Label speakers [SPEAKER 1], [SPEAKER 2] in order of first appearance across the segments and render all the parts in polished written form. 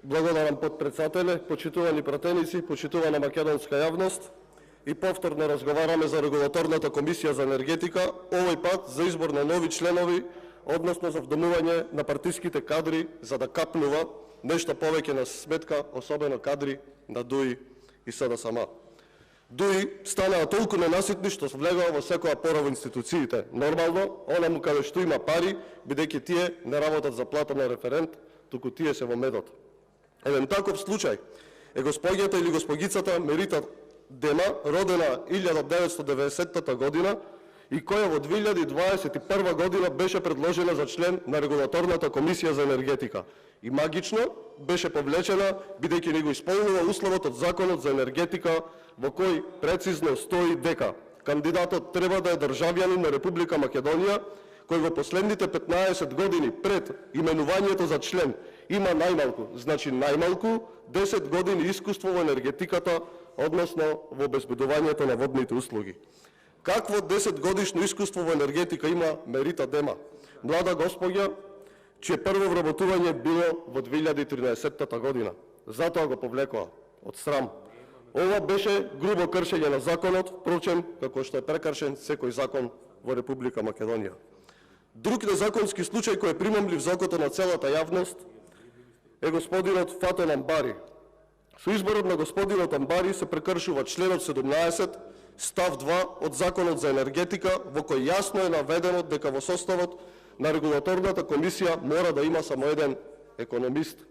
[SPEAKER 1] Благодарам подпредседателе, почитувани пратеници, почитувана македонска јавност. И повторно разговараме за регулаторната комисија за енергетика, овој пат за избор на нови членови, односно за вдомување на партиските кадри за да капнува нешто повеќе на сметка, особено кадри на ДУИ и СДСМ. ДУИ станаа толку ненаситни што влегува во секоја пора во институциите. Нормално, онаму каде што има пари, бидејќи тие не работат за плата на референт, туку тие се во медот. Еден таков случај е госпоѓата или госпогицата Мерита Дема, родена 1990 година и која во 2021 година беше предложена за член на регулаторната комисија за енергетика. И магично беше повлечена, бидејќи не го исполнува условот од Законот за енергетика, во кој прецизно стои дека кандидатот треба да е државјанин на Република Македонија, кој во последните 15 години пред именувањето за член има најмалку, значи најмалку 10 години искуство во енергетиката, односно во обезбедувањето на водните услуги. Какво 10 годишно искуство во енергетика има Мерита Дема? Млада госпоѓа, чие прво вработување било во 2013 година. Затоа го повлекоа од срам. Ова беше грубо кршење на законот, впрочем, како што е прекршен секој закон во Република Македонија. Друг незаконски случај кој е примамлив за окото на целата јавност е господинот Фатон Амбари. Со изборот на господинот Амбари се прекршува членот 17, став 2 од Законот за енергетика, во кој јасно е наведено дека во составот на регулаторната комисија мора да има само еден економист.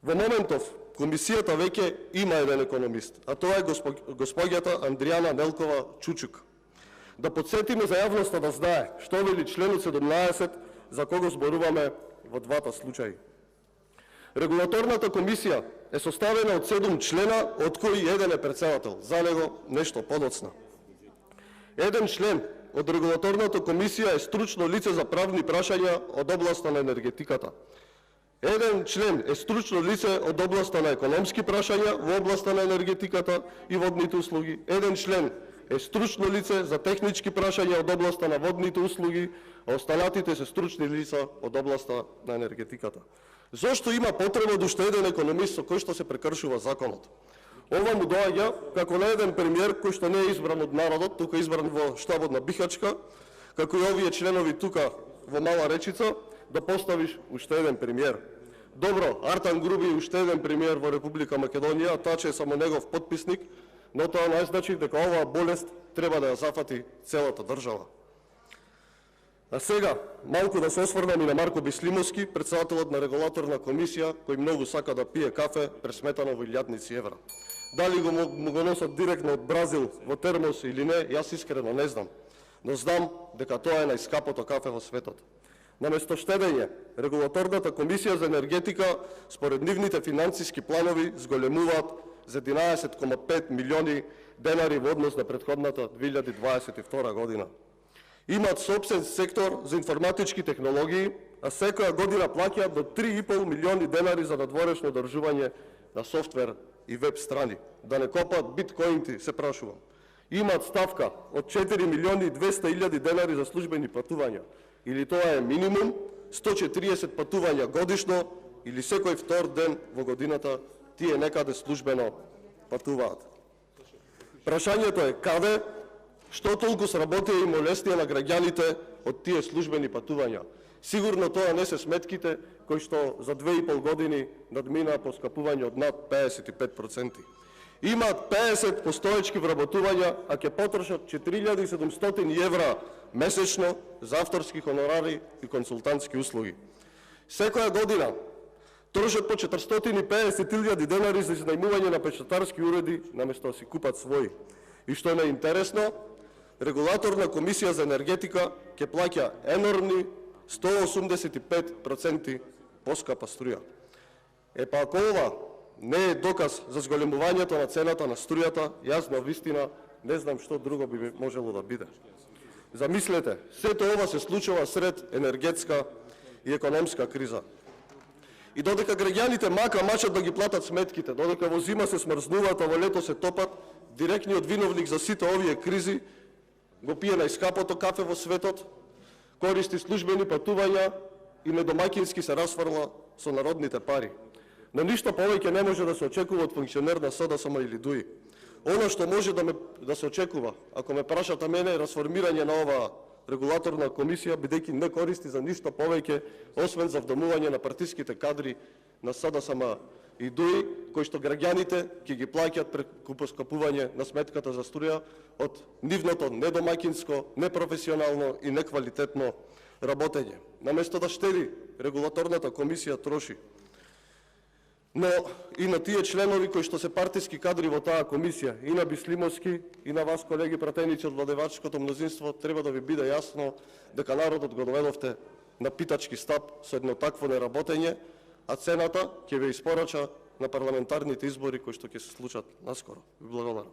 [SPEAKER 1] Во моментов, комисијата веќе има еден економист, а тоа е господјата Андријана Нелкова Чучук. Да подсетиме за јавноста да знае што вели членот 17 за кого зборуваме во двата случаи. Регулаторната комисија е составена од 7 члена, од кои еден е председател. За него нешто подоцна. Еден член од регулаторната комисија е стручно лице за правни прашања од областа на енергетиката. Еден член е стручно лице од областа на економски прашања во областа на енергетиката и водните услуги. Еден член е стручно лице за технички прашања од областа на водните услуги, а останатите се стручни лица од областа на енергетиката. Зошто има потреба да уште еден економист со кој што се прекршува законот? Ова му доаѓа како на еден премиер кој што не е избран од народот, тука е избран во штабот на Бихачка, како и овие членови тука во Мала Речица, да поставиш уште еден премиер. Добро, Артан Груби е уште еден премиер во Република Македонија, Таче е само негов подписник, но тоа не значи дека оваа болест треба да ја зафати целата држава. А сега, малку да се осврнам и на Марко Бислимовски, председателот на регулаторна комисија, кој многу сака да пие кафе пресметано во илјадници евра. Дали му го носат директно од Бразил во термос или не, јас искрено не знам. Но знам дека тоа е најскапото кафе во светот. Наместо штедење, регулаторната комисија за енергетика, според нивните финансиски планови, зголемуваат за 11,5 милиони денари во однос на претходната 2022 година. Имаат собствен сектор за информатички технологии, а секоја година плаќаат до 3,5 милиони денари за надворешно одржување на софтвер и веб страни. Да не копаат биткоинти, се прашувам. Имаат ставка од 4 милиони и 200 илјади денари за службени патувања. Или тоа е минимум 140 патувања годишно, или секој втор ден во годината тие некаде службено патуваат. Прашањето е каде, што толку сработија и молестија на граѓаните од тие службени патувања. Сигурно тоа не се сметките кои што за 2,5 години надминаа поскапување од над 55%. Имаат 50 постоечки вработувања, а ќе потрошат 4700 евра месечно за авторски хонорари и консултантски услуги. Секоја година трошат по 450.000 денари за изнајмување на печатарски уреди, наместо да си купат своји. И што не е интересно, регулаторна комисија за енергетика ќе плаќа енормни 185% поскапа струја. Па ако ова не е доказ за зголемувањето на цената на струјата, јас на вистина не знам што друго би можело да биде. Замислете, сето ова се случува сред енергетска и економска криза. И додека граѓаните мачат да ги платат сметките, додека во зима се смрзнуваат, а во лето се топат, директниот виновник за сите овие кризи го пие најскапото кафе во светот, користи службени патувања и недомаќински се расфрла со народните пари. Но ништо повеќе не може да се очекува од функционер на СДСМ или ДУИ. Оно што може да се очекува, ако ме прашате мене, е расформирање на оваа регулаторна комисија, бидејќи не користи за ништо повеќе, освен за вдомување на партиските кадри на СДСМ и ДУИ, кои што граѓаните ќе ги плаќаат преку поскапување на сметката за струја од нивното недомаќинско, непрофесионално и неквалитетно работење. Наместо да штеди, регулаторната комисија троши. Но и на тие членови кои што се партиски кадри во таа комисија, и на Бислимовски, и на вас, колеги пратеници од владеачкото мнозинство, треба да ви биде јасно дека народот го доведовте на питачки стап со едно такво неработење, а цената ќе ве испорача на парламентарните избори кои што ќе се случат наскоро. Ви благодарам.